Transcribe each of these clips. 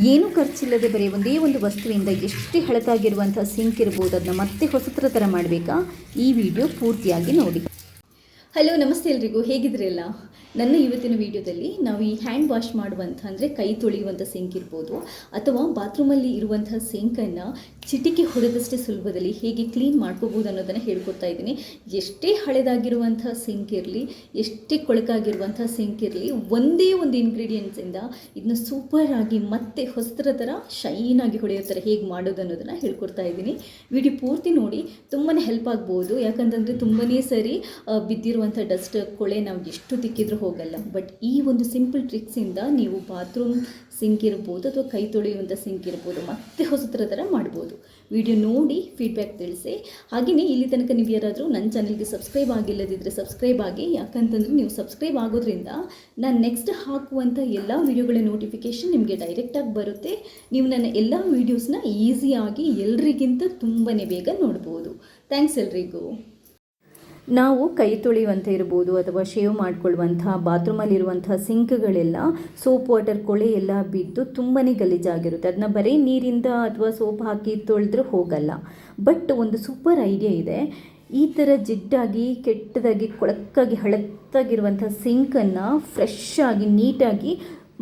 ಏನೂ ಖರ್ಚಿಲ್ಲದೆ ಬರೀ ಒಂದೇ ಒಂದು ವಸ್ತುವಿಂದ ಎಷ್ಟೇ ಹಳತಾಗಿರುವಂಥ ಸಿಂಕ್ ಇರ್ಬೋದು, ಅದನ್ನ ಮತ್ತೆ ಹೊಸತರ ಥರ ಮಾಡಬೇಕಾ? ಈ ವಿಡಿಯೋ ಪೂರ್ತಿಯಾಗಿ ನೋಡಿ. ಹಲೋ, ನಮಸ್ತೆ ಎಲ್ರಿಗೂ, ಹೇಗಿದ್ರಲ್ಲ? ನನ್ನ ಇವತ್ತಿನ ವಿಡಿಯೋದಲ್ಲಿ ನಾವು ಈ ಹ್ಯಾಂಡ್ ವಾಶ್ ಮಾಡುವಂಥ ಅಂದರೆ ಕೈ ತೊಳೆಯುವಂಥ ಸಿಂಕ್ ಇರ್ಬೋದು ಅಥವಾ ಬಾತ್ರೂಮಲ್ಲಿ ಇರುವಂಥ ಸಿಂಕನ್ನು ಚಿಟಿಕೆ ಹೊಡೆದಷ್ಟೇ ಸುಲಭದಲ್ಲಿ ಹೇಗೆ ಕ್ಲೀನ್ ಮಾಡ್ಕೋಬೋದು ಅನ್ನೋದನ್ನು ಹೇಳ್ಕೊಡ್ತಾ ಇದ್ದೀನಿ. ಎಷ್ಟೇ ಹಳೆದಾಗಿರುವಂಥ ಸಿಂಕ್ ಇರಲಿ, ಎಷ್ಟೇ ಕೊಳಕಾಗಿರುವಂಥ ಸಿಂಕ್ ಇರಲಿ, ಒಂದೇ ಒಂದು ಇಂಗ್ರೀಡಿಯೆಂಟ್ಸಿಂದ ಇದನ್ನ ಸೂಪರಾಗಿ ಮತ್ತೆ ಹೊಸತರ ಥರ ಶೈನಾಗಿ ಹೊಡೆಯೋ ಥರ ಹೇಗೆ ಮಾಡೋದು ಅನ್ನೋದನ್ನು ಹೇಳ್ಕೊಡ್ತಾ ಇದ್ದೀನಿ. ವಿಡಿಯೋ ಪೂರ್ತಿ ನೋಡಿ, ತುಂಬಾ ಹೆಲ್ಪ್ ಆಗ್ಬೋದು. ಯಾಕಂತಂದರೆ ತುಂಬಾ ಸರಿ ಬಿದ್ದಿರುವಂಥ ಡಸ್ಟ್ ಕೊಳೆ ನಾವು ಎಷ್ಟು ತಿಕ್ಕಿದ್ರೂ ಹೋಗಲ್ಲ. ಬಟ್ ಈ ಒಂದು ಸಿಂಪಲ್ ಟ್ರಿಕ್ಸಿಂದ ನೀವು ಬಾತ್ರೂಮ್ ಸಿಂಕ್ ಇರ್ಬೋದು ಅಥವಾ ಕೈ ತೊಳೆಯುವಂಥ ಸಿಂಕ್ ಇರ್ಬೋದು ಮತ್ತೆ ಹೊಸತರ ಥರ ಮಾಡ್ಬೋದು. ವಿಡಿಯೋ ನೋಡಿ ಫೀಡ್ಬ್ಯಾಕ್ ತಿಳಿಸಿ. ಹಾಗೆಯೇ ಇಲ್ಲಿ ತನಕ ನೀವು ಯಾರಾದರೂ ನನ್ನ ಚಾನಲ್ಗೆ ಸಬ್ಸ್ಕ್ರೈಬ್ ಆಗಿಲ್ಲದಿದ್ದರೆ ಸಬ್ಸ್ಕ್ರೈಬ್ ಆಗಿ. ಯಾಕಂತಂದರೆ ನೀವು ಸಬ್ಸ್ಕ್ರೈಬ್ ಆಗೋದ್ರಿಂದ ನಾನು ನೆಕ್ಸ್ಟ್ ಹಾಕುವಂಥ ಎಲ್ಲ ವೀಡಿಯೋಗಳ ನೋಟಿಫಿಕೇಷನ್ ನಿಮಗೆ ಡೈರೆಕ್ಟಾಗಿ ಬರುತ್ತೆ. ನೀವು ನನ್ನ ಎಲ್ಲ ವೀಡಿಯೋಸ್ನ ಈಸಿಯಾಗಿ ಎಲ್ರಿಗಿಂತ ತುಂಬಾ ಬೇಗ ನೋಡ್ಬೋದು. ಥ್ಯಾಂಕ್ಸ್ ಎಲ್ರಿಗೂ. ನಾವು ಕೈ ತೊಳೆಯುವಂಥ ಇರ್ಬೋದು ಅಥವಾ ಶೇವ್ ಮಾಡಿಕೊಳ್ಳುವಂಥ ಬಾತ್ರೂಮಲ್ಲಿರುವಂಥ ಸಿಂಕ್ಗಳೆಲ್ಲ ಸೋಪ್ ವಾಟರ್ ಕೊಳೆ ಎಲ್ಲ ಬಿದ್ದು ತುಂಬಾ ಗಲೀಜಾಗಿರುತ್ತೆ. ಅದನ್ನ ಬರೀ ನೀರಿಂದ ಅಥವಾ ಸೋಪ್ ಹಾಕಿ ತೊಳೆದ್ರೂ ಹೋಗಲ್ಲ. ಬಟ್ ಒಂದು ಸೂಪರ್ ಐಡಿಯಾ ಇದೆ. ಈ ಥರ ಜಿಡ್ಡಾಗಿ ಕೆಟ್ಟದಾಗಿ ಕೊಳಕಾಗಿ ಹಳತ್ತಾಗಿರುವಂಥ ಸಿಂಕನ್ನು ಫ್ರೆಶ್ ಆಗಿ ನೀಟಾಗಿ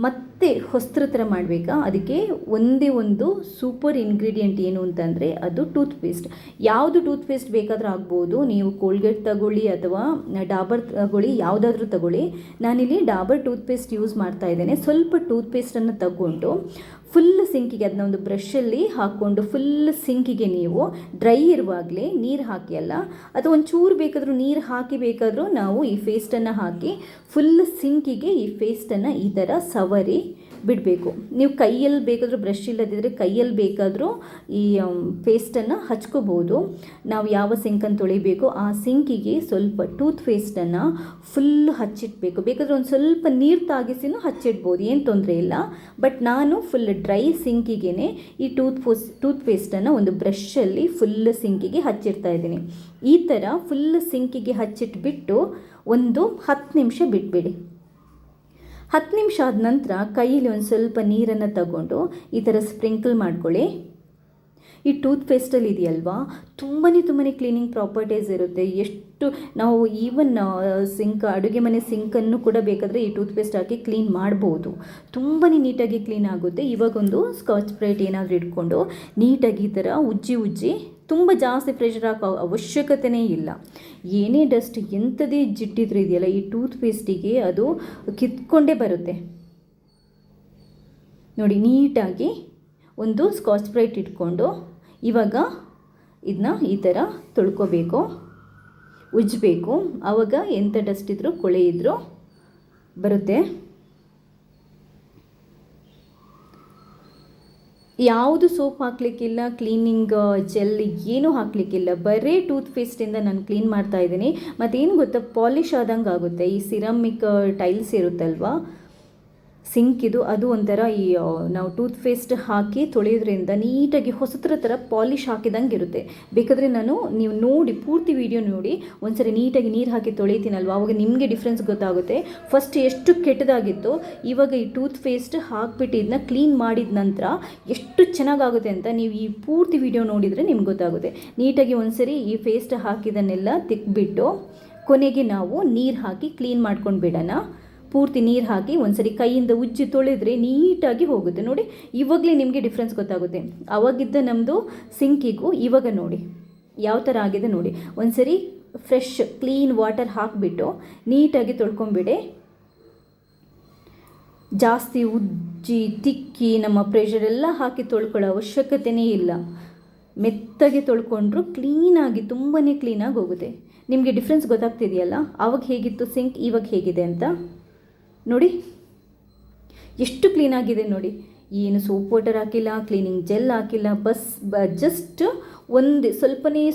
ಮತ್ತೆ ಹೊಸತರ ಥರ ಮಾಡಬೇಕಾ? ಅದಕ್ಕೆ ಒಂದೇ ಒಂದು ಸೂಪರ್ ಇಂಗ್ರೀಡಿಯೆಂಟ್ ಏನು ಅಂತಂದರೆ ಅದು ಟೂತ್ಪೇಸ್ಟ್. ಯಾವುದು ಟೂತ್ಪೇಸ್ಟ್ ಬೇಕಾದರೂ ಆಗ್ಬೋದು. ನೀವು ಕೋಲ್ಗೇಟ್ ತಗೊಳ್ಳಿ ಅಥವಾ ಡಾಬರ್ ತಗೊಳ್ಳಿ, ಯಾವುದಾದ್ರೂ ತಗೊಳ್ಳಿ. ನಾನಿಲ್ಲಿ ಡಾಬರ್ ಟೂತ್ಪೇಸ್ಟ್ ಯೂಸ್ ಮಾಡ್ತಾ ಇದ್ದೇನೆ. ಸ್ವಲ್ಪ ಟೂತ್ಪೇಸ್ಟನ್ನು ತಗೊಂಡು ಫುಲ್ ಸಿಂಕಿಗೆ ಅದನ್ನ ಒಂದು ಬ್ರಷಲ್ಲಿ ಹಾಕ್ಕೊಂಡು ಫುಲ್ ಸಿಂಕಿಗೆ ನೀವು ಡ್ರೈ ಇರುವಾಗಲೇ ನೀರು ಹಾಕಿ ಅಲ್ಲ, ಅಥವಾ ಒಂಚೂರು ಬೇಕಾದರೂ ನೀರು ಹಾಕಿ ಬೇಕಾದರೂ ನಾವು ಈ ಪೇಸ್ಟನ್ನು ಹಾಕಿ ಫುಲ್ ಸಿಂಕಿಗೆ ಈ ಪೇಸ್ಟನ್ನು ಈ ಥರ ಸವರಿ ಬಿಡಬೇಕು. ನೀವು ಕೈಯಲ್ಲಿ ಬೇಕಾದರೂ ಬ್ರಷ್ ಇಲ್ಲದಿದ್ದರೆ ಕೈಯಲ್ಲಿ ಬೇಕಾದರೂ ಈ ಪೇಸ್ಟನ್ನು ಹಚ್ಕೋಬೋದು. ನಾವು ಯಾವ ಸಿಂಕನ್ನು ತೊಳಿಬೇಕು ಆ ಸಿಂಕಿಗೆ ಸ್ವಲ್ಪ ಟೂತ್ ಪೇಸ್ಟನ್ನು ಫುಲ್ ಹಚ್ಚಿಡಬೇಕು. ಬೇಕಾದರೆ ಒಂದು ಸ್ವಲ್ಪ ನೀರು ತಾಗಿಸಿನೂ ಹಚ್ಚಿಡ್ಬೋದು, ಏನು ತೊಂದರೆ ಇಲ್ಲ. ಬಟ್ ನಾನು ಫುಲ್ ಡ್ರೈ ಸಿಂಕಿಗೆ ಈ ಟೂತ್ ಪೇಸ್ಟನ್ನು ಒಂದು ಬ್ರಷಲ್ಲಿ ಫುಲ್ ಸಿಂಕಿಗೆ ಹಚ್ಚಿಡ್ತಾ ಇದ್ದೀನಿ. ಈ ಥರ ಫುಲ್ ಸಿಂಕಿಗೆ ಹಚ್ಚಿಟ್ಬಿಟ್ಟು ಒಂದು 10 ನಿಮಿಷ ಬಿಟ್ಬಿಡಿ. 10 ನಿಮಿಷ ಆದ ನಂತರ ಕೈಯಲ್ಲಿ ಒಂದು ಸ್ವಲ್ಪ ನೀರನ್ನು ತಗೊಂಡು ಈ ಥರ ಸ್ಪ್ರಿಂಕಲ್ ಮಾಡ್ಕೊಳ್ಳಿ. ಈ ಟೂತ್ಪೇಸ್ಟಲ್ಲಿ ಇದೆಯಲ್ವಾ, ತುಂಬಾ ಕ್ಲೀನಿಂಗ್ ಪ್ರಾಪರ್ಟೀಸ್ ಇರುತ್ತೆ. ಎಷ್ಟು ನಾವು ಈವನ್ ಅಡುಗೆ ಮನೆ ಸಿಂಕನ್ನು ಕೂಡ ಬೇಕಾದರೆ ಈ ಟೂತ್ಪೇಸ್ಟ್ ಹಾಕಿ ಕ್ಲೀನ್ ಮಾಡ್ಬೋದು. ತುಂಬಾ ನೀಟಾಗಿ ಕ್ಲೀನ್ ಆಗುತ್ತೆ. ಇವಾಗೊಂದು ಸ್ಕಾಚ್ ಬ್ರೈಟ್ ಏನಾದರೂ ಇಟ್ಕೊಂಡು ನೀಟಾಗಿ ಈ ಥರ ಉಜ್ಜಿ ತುಂಬ ಜಾಸ್ತಿ ಪ್ರೆಷರ್ ಹಾಕೋ ಅವಶ್ಯಕತೆಯೇ ಇಲ್ಲ. ಏನೇ ಡಸ್ಟ್ ಎಂಥದೇ ಜಿಡ್ಡಿದ್ರು ಇದೆಯಲ್ಲ, ಈ ಟೂತ್ಪೇಸ್ಟಿಗೆ ಅದು ಕಿತ್ಕೊಂಡೇ ಬರುತ್ತೆ. ನೋಡಿ, ನೀಟಾಗಿ ಒಂದು ಸ್ಕಾಚ್ ಬ್ರೈಟ್ ಇಟ್ಕೊಂಡು ಇವಾಗ ಇದನ್ನ ಈ ಥರ ತೊಳ್ಕೊಬೇಕು, ಉಜ್ಜಬೇಕು. ಆವಾಗ ಎಂಥ ಡಸ್ಟ್ ಇದ್ದರೂ ಕೊಳೆ ಇದ್ದರೂ ಬರುತ್ತೆ. ಯಾವುದು ಸೋಪ್ ಹಾಕಲಿಕ್ಕಿಲ್ಲ, ಕ್ಲೀನಿಂಗ್ ಜೆಲ್ ಏನೂ ಹಾಕಲಿಕ್ಕಿಲ್ಲ. ಬರೀ ಟೂತ್ಪೇಸ್ಟಿಂದ ನಾನು ಕ್ಲೀನ್ ಮಾಡ್ತಾ ಇದ್ದೀನಿ. ಮತ್ತೇನು ಗೊತ್ತಾ, ಪಾಲಿಷ್ ಆದಂಗೆ ಆಗುತ್ತೆ. ಈ ಸಿರಮಿಕ್ ಟೈಲ್ಸ್ ಇರುತ್ತಲ್ವ ಸಿಂಕಿದು, ಅದು ಒಂಥರ ಈ ನಾವು ಟೂತ್ಪೇಸ್ಟ್ ಹಾಕಿ ತೊಳೆಯೋದ್ರಿಂದ ನೀಟಾಗಿ ಹೊಸತರ ಥರ ಪಾಲಿಷ್ ಹಾಕಿದಂಗೆ ಇರುತ್ತೆ. ಬೇಕಾದರೆ ನೀವು ನೋಡಿ ಪೂರ್ತಿ ವಿಡಿಯೋ ನೋಡಿ ಒಂದ್ಸರಿ ನೀಟಾಗಿ ನೀರು ಹಾಕಿ ತೊಳಿತೀನಲ್ವ, ಆವಾಗ ನಿಮಗೆ ಡಿಫ್ರೆನ್ಸ್ ಗೊತ್ತಾಗುತ್ತೆ. ಫಸ್ಟ್ ಎಷ್ಟು ಕೆಟ್ಟದಾಗಿತ್ತು, ಇವಾಗ ಈ ಟೂತ್ಪೇಸ್ಟ್ ಹಾಕಿಬಿಟ್ಟು ಇದನ್ನ ಕ್ಲೀನ್ ಮಾಡಿದ ನಂತರ ಎಷ್ಟು ಚೆನ್ನಾಗಾಗುತ್ತೆ ಅಂತ ನೀವು ಈ ಪೂರ್ತಿ ವಿಡಿಯೋ ನೋಡಿದರೆ ನಿಮ್ಗೆ ಗೊತ್ತಾಗುತ್ತೆ. ನೀಟಾಗಿ ಒಂದ್ಸರಿ ಈ ಪೇಸ್ಟ್ ಹಾಕಿದನ್ನೆಲ್ಲ ತಿಕ್ಬಿಟ್ಟು ಕೊನೆಗೆ ನಾವು ನೀರು ಹಾಕಿ ಕ್ಲೀನ್ ಮಾಡ್ಕೊಂಡು ಬಿಡೋಣ. ಪೂರ್ತಿ ನೀರು ಹಾಕಿ ಒಂದ್ಸರಿ ಕೈಯಿಂದ ಉಜ್ಜಿ ತೊಳೆದ್ರೆ ನೀಟಾಗಿ ಹೋಗುತ್ತೆ. ನೋಡಿ, ಇವಾಗಲೇ ನಿಮಗೆ ಡಿಫ್ರೆನ್ಸ್ ಗೊತ್ತಾಗುತ್ತೆ. ಆವಾಗಿದ್ದ ನಮ್ಮದು ಸಿಂಕಿಗೂ ಇವಾಗ ನೋಡಿ ಯಾವ ಥರ ಆಗಿದೆ ನೋಡಿ. ಒಂದ್ಸರಿ ಫ್ರೆಶ್ ಕ್ಲೀನ್ ವಾಟರ್ ಹಾಕಿಬಿಟ್ಟು ನೀಟಾಗಿ ತೊಳ್ಕೊಂಬಿಡಿ. ಜಾಸ್ತಿ ಉಜ್ಜಿ ತಿಕ್ಕಿ ನಮ್ಮ ಪ್ರೆಷರೆಲ್ಲ ಹಾಕಿ ತೊಳ್ಕೊಳ್ಳೋ ಅವಶ್ಯಕತೆಯೇ ಇಲ್ಲ. ಮೆತ್ತಗೆ ತೊಳ್ಕೊಂಡ್ರು ಕ್ಲೀನಾಗಿ ತುಂಬಾ ಕ್ಲೀನಾಗಿ ಹೋಗುತ್ತೆ. ನಿಮಗೆ ಡಿಫ್ರೆನ್ಸ್ ಗೊತ್ತಾಗ್ತಿದೆಯಲ್ಲ, ಆವಾಗ ಹೇಗಿತ್ತು ಸಿಂಕ್, ಇವಾಗ ಹೇಗಿದೆ ಅಂತ ನೋಡಿ. ಎಷ್ಟು ಕ್ಲೀನಾಗಿದೆ ನೋಡಿ. ಏನು ಸೋಪ್ ವಾಟರ್ ಹಾಕಿಲ್ಲ, ಕ್ಲೀನಿಂಗ್ ಜೆಲ್ ಹಾಕಿಲ್ಲ, ಜಸ್ಟ್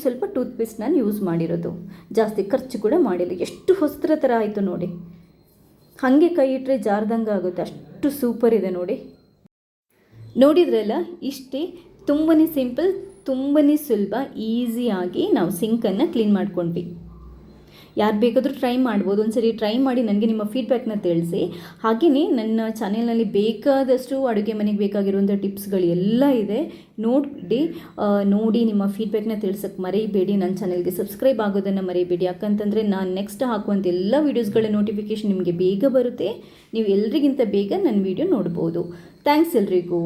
ಸ್ವಲ್ಪ ಟೂತ್ಪೇಸ್ಟ್ ನಾನು ಯೂಸ್ ಮಾಡಿರೋದು. ಜಾಸ್ತಿ ಖರ್ಚು ಕೂಡ ಮಾಡಿಲ್ಲ. ಎಷ್ಟು ಹೊಸತರ ಥರ ಆಯಿತು ನೋಡಿ. ಹಾಗೆ ಕೈ ಇಟ್ಟರೆ ಜಾರ್ದಂಗೆ ಆಗುತ್ತೆ, ಅಷ್ಟು ಸೂಪರ್ ಇದೆ ನೋಡಿ. ನೋಡಿದ್ರಲ್ಲ, ಇಷ್ಟೇ. ತುಂಬಾ ಸಿಂಪಲ್, ತುಂಬಾ ಸುಲಭ, ಈಸಿಯಾಗಿ ನಾವು ಸಿಂಕನ್ನು ಕ್ಲೀನ್ ಮಾಡ್ಕೊಂಡ್ವಿ. ಯಾರು ಬೇಕಾದರೂ ಟ್ರೈ ಮಾಡ್ಬೋದು. ಒಂದ್ಸರಿ ಟ್ರೈ ಮಾಡಿ ನನಗೆ ನಿಮ್ಮ ಫೀಡ್ಬ್ಯಾಕ್ನ ತಿಳಿಸಿ. ಹಾಗೆಯೇ ನನ್ನ ಚಾನೆಲ್ನಲ್ಲಿ ಬೇಕಾದಷ್ಟು ಅಡುಗೆ ಮನೆಗೆ ಬೇಕಾಗಿರುವಂಥ ಟಿಪ್ಸ್ಗಳು ಎಲ್ಲ ಇದೆ. ನೋಡಿ ನಿಮ್ಮ ಫೀಡ್ಬ್ಯಾಕ್ನ ತಿಳಿಸೋಕ್ಕೆ ಮರಿಬೇಡಿ. ನನ್ನ ಚಾನೆಲ್ಗೆ ಸಬ್ಸ್ಕ್ರೈಬ್ ಆಗೋದನ್ನು ಮರಿಬೇಡಿ. ಯಾಕಂತಂದರೆ ನಾನು ನೆಕ್ಸ್ಟ್ ಹಾಕುವಂಥ ಎಲ್ಲ ವೀಡಿಯೋಸ್ಗಳ ನೋಟಿಫಿಕೇಷನ್ ನಿಮಗೆ ಬೇಗ ಬರುತ್ತೆ. ನೀವು ಎಲ್ರಿಗಿಂತ ಬೇಗ ನನ್ನ ವೀಡಿಯೋ ನೋಡ್ಬೋದು. ಥ್ಯಾಂಕ್ಸ್ ಎಲ್ರಿಗೂ.